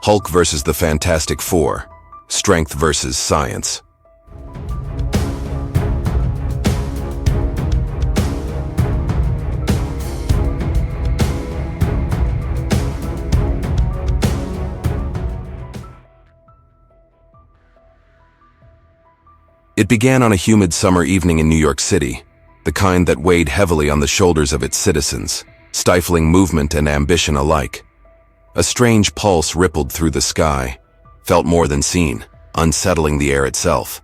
Hulk versus the Fantastic Four. Strength versus science. It began on a humid summer evening in New York City, the kind that weighed heavily on the shoulders of its citizens, stifling movement and ambition alike. A strange pulse rippled through the sky, felt more than seen, unsettling the air itself.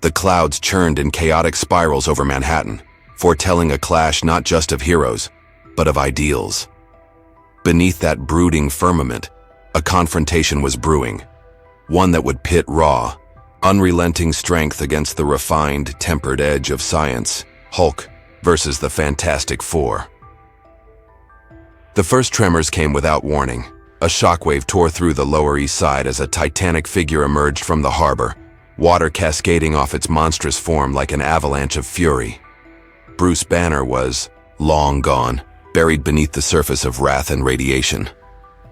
The clouds churned in chaotic spirals over Manhattan, foretelling a clash not just of heroes, but of ideals. Beneath that brooding firmament, a confrontation was brewing, one that would pit raw, unrelenting strength against the refined, tempered edge of science. Hulk versus the Fantastic Four. The first tremors came without warning. A shockwave tore through the Lower East Side as a titanic figure emerged from the harbor, water cascading off its monstrous form like an avalanche of fury. Bruce Banner was, long gone, buried beneath the surface of wrath and radiation.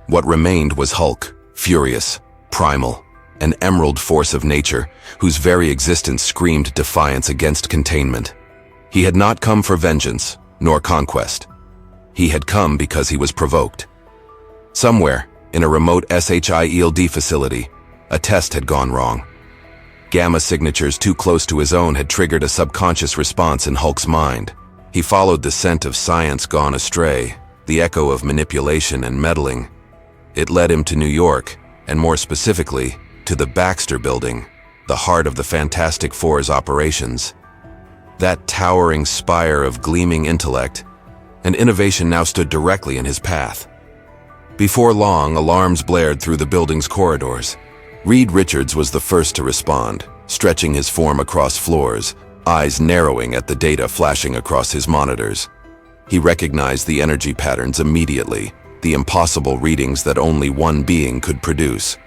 What remained was Hulk, furious, primal, an emerald force of nature whose very existence screamed defiance against containment. He had not come for vengeance, nor conquest. He had come because he was provoked. Somewhere, in a remote SHIELD facility, a test had gone wrong. Gamma signatures too close to his own had triggered a subconscious response in Hulk's mind. He followed the scent of science gone astray, the echo of manipulation and meddling. It led him to New York, and more specifically, to the Baxter Building, the heart of the Fantastic Four's operations. That towering spire of gleaming intellect and innovation now stood directly in his path. Before long, alarms blared through the building's corridors. Reed Richards was the first to respond, stretching his form across floors, eyes narrowing at the data flashing across his monitors. He recognized the energy patterns immediately, the impossible readings that only one being could produce.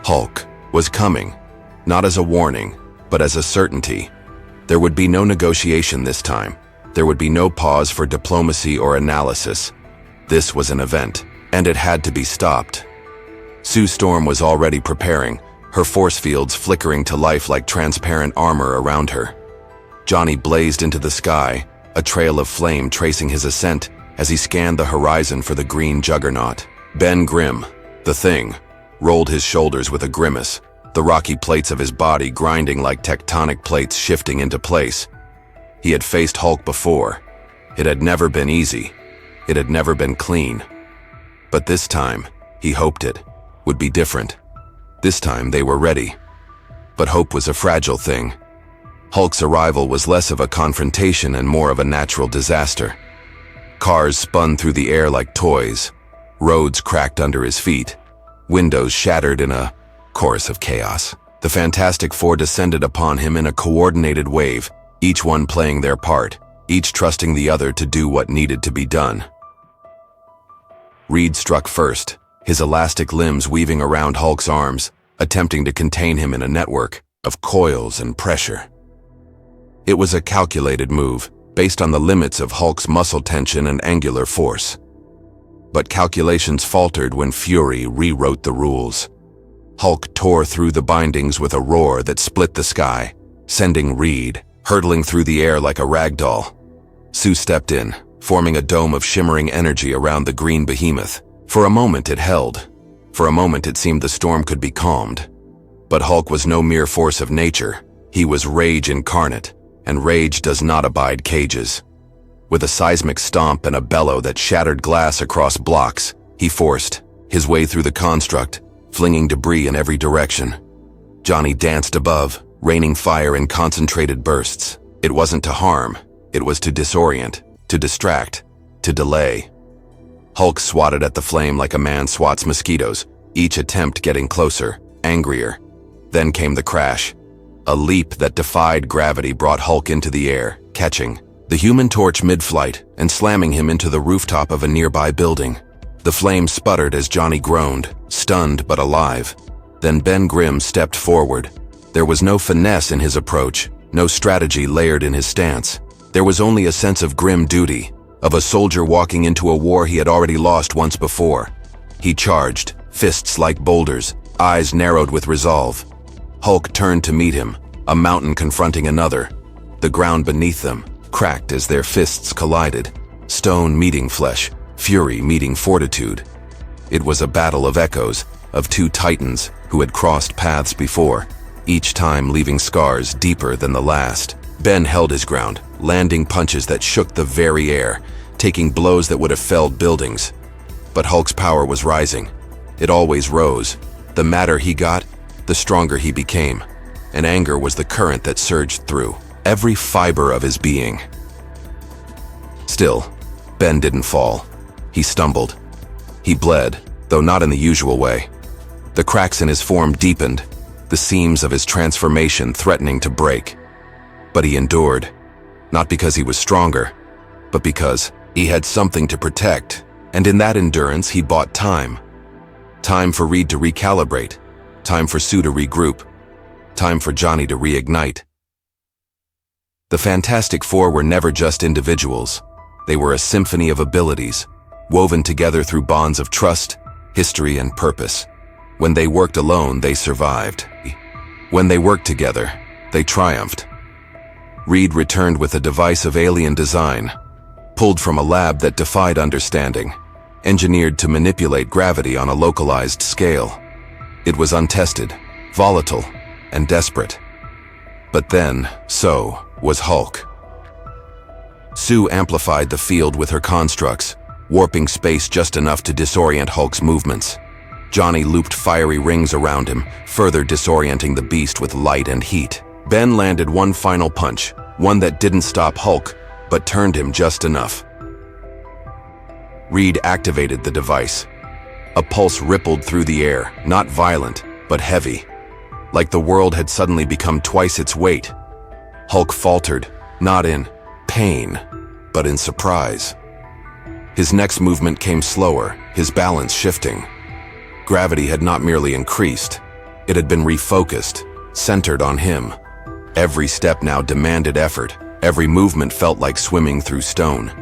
Hulk was coming, not as a warning, but as a certainty. There would be no negotiation this time. There would be no pause for diplomacy or analysis. This was an event, and it had to be stopped. Sue Storm was already preparing, her force fields flickering to life like transparent armor around her. Johnny blazed into the sky, a trail of flame tracing his ascent as he scanned the horizon for the green juggernaut. Ben Grimm, the Thing, rolled his shoulders with a grimace, the rocky plates of his body grinding like tectonic plates shifting into place. He had faced Hulk before. It had never been easy. It had never been clean. But this time, he hoped it would be different. This time they were ready. But hope was a fragile thing. Hulk's arrival was less of a confrontation and more of a natural disaster. Cars spun through the air like toys. Roads cracked under his feet. Windows shattered in a chorus of chaos. The Fantastic Four descended upon him in a coordinated wave, each one playing their part, each trusting the other to do what needed to be done. Reed struck first, his elastic limbs weaving around Hulk's arms, attempting to contain him in a network of coils and pressure. It was a calculated move, based on the limits of Hulk's muscle tension and angular force. But calculations faltered when fury rewrote the rules. Hulk tore through the bindings with a roar that split the sky, sending Reed hurtling through the air like a rag doll. Sue stepped in, forming a dome of shimmering energy around the green behemoth. For a moment it held. For a moment it seemed the storm could be calmed. But Hulk was no mere force of nature. He was rage incarnate, and rage does not abide cages. With a seismic stomp and a bellow that shattered glass across blocks, he forced his way through the construct, flinging debris in every direction. Johnny danced above, raining fire in concentrated bursts. It wasn't to harm, it was to disorient, to distract, to delay. Hulk swatted at the flame like a man swats mosquitoes, each attempt getting closer, angrier. Then came the crash. A leap that defied gravity brought Hulk into the air, catching the Human Torch mid-flight and slamming him into the rooftop of a nearby building. The flame sputtered as Johnny groaned, stunned but alive. Then Ben Grimm stepped forward. There was no finesse in his approach, no strategy layered in his stance. There was only a sense of grim duty, of a soldier walking into a war he had already lost once before. He charged, fists like boulders, eyes narrowed with resolve. Hulk turned to meet him, a mountain confronting another. The ground beneath them cracked as their fists collided, stone meeting flesh, fury meeting fortitude. It was a battle of echoes, of two titans who had crossed paths before, each time leaving scars deeper than the last. Ben held his ground, landing punches that shook the very air, taking blows that would have felled buildings. But Hulk's power was rising. It always rose. The madder he got, the stronger he became, and anger was the current that surged through every fiber of his being. Still, Ben didn't fall. He stumbled. He bled, though not in the usual way. The cracks in his form deepened, the seams of his transformation threatening to break. But he endured, not because he was stronger, but because he had something to protect, and in that endurance he bought time. Time for Reed to recalibrate, time for Sue to regroup, time for Johnny to reignite. The Fantastic Four were never just individuals. They were a symphony of abilities, woven together through bonds of trust, history, and purpose. When they worked alone, they survived. When they worked together, they triumphed. Reed returned with a device of alien design, pulled from a lab that defied understanding, engineered to manipulate gravity on a localized scale. It was untested, volatile, and desperate. But then, so was Hulk. Sue amplified the field with her constructs, warping space just enough to disorient Hulk's movements. Johnny looped fiery rings around him, further disorienting the beast with light and heat. Ben landed one final punch, one that didn't stop Hulk, but turned him just enough. Reed activated the device. A pulse rippled through the air, not violent, but heavy, like the world had suddenly become twice its weight. Hulk faltered, not in pain, but in surprise. His next movement came slower, his balance shifting. Gravity had not merely increased, it had been refocused, centered on him. Every step now demanded effort, every movement felt like swimming through stone.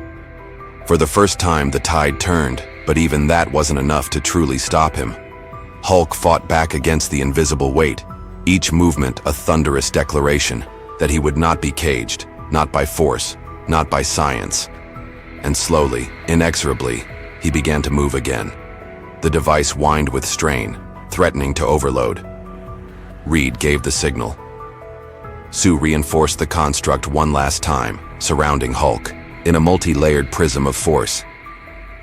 For the first time, the tide turned, but even that wasn't enough to truly stop him. Hulk fought back against the invisible weight, each movement a thunderous declaration that he would not be caged, not by force, not by science. And slowly, inexorably, he began to move again. The device whined with strain, threatening to overload. Reed gave the signal. Sue reinforced the construct one last time, surrounding Hulk, in a multi-layered prism of force.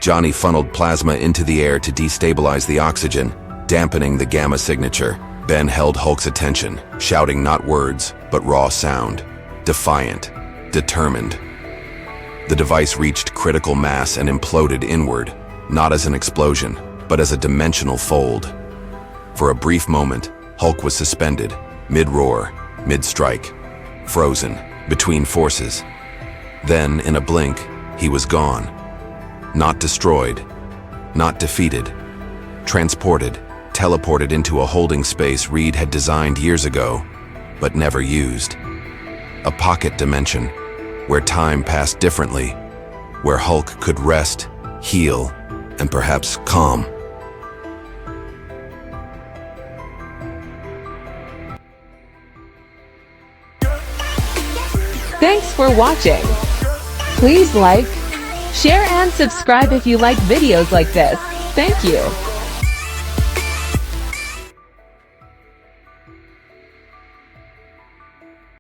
Johnny funneled plasma into the air to destabilize the oxygen, dampening the gamma signature. Ben held Hulk's attention, shouting not words, but raw sound, defiant, determined. The device reached critical mass and imploded inward, not as an explosion, but as a dimensional fold. For a brief moment, Hulk was suspended, mid-roar, mid-strike, frozen, between forces. Then, in a blink, he was gone. Not destroyed, not defeated, transported, teleported into a holding space Reed had designed years ago, but never used. A pocket dimension, where time passed differently, where Hulk could rest, heal, and perhaps calm. Thanks for watching. Please like, share and subscribe if you like videos like this. Thank you.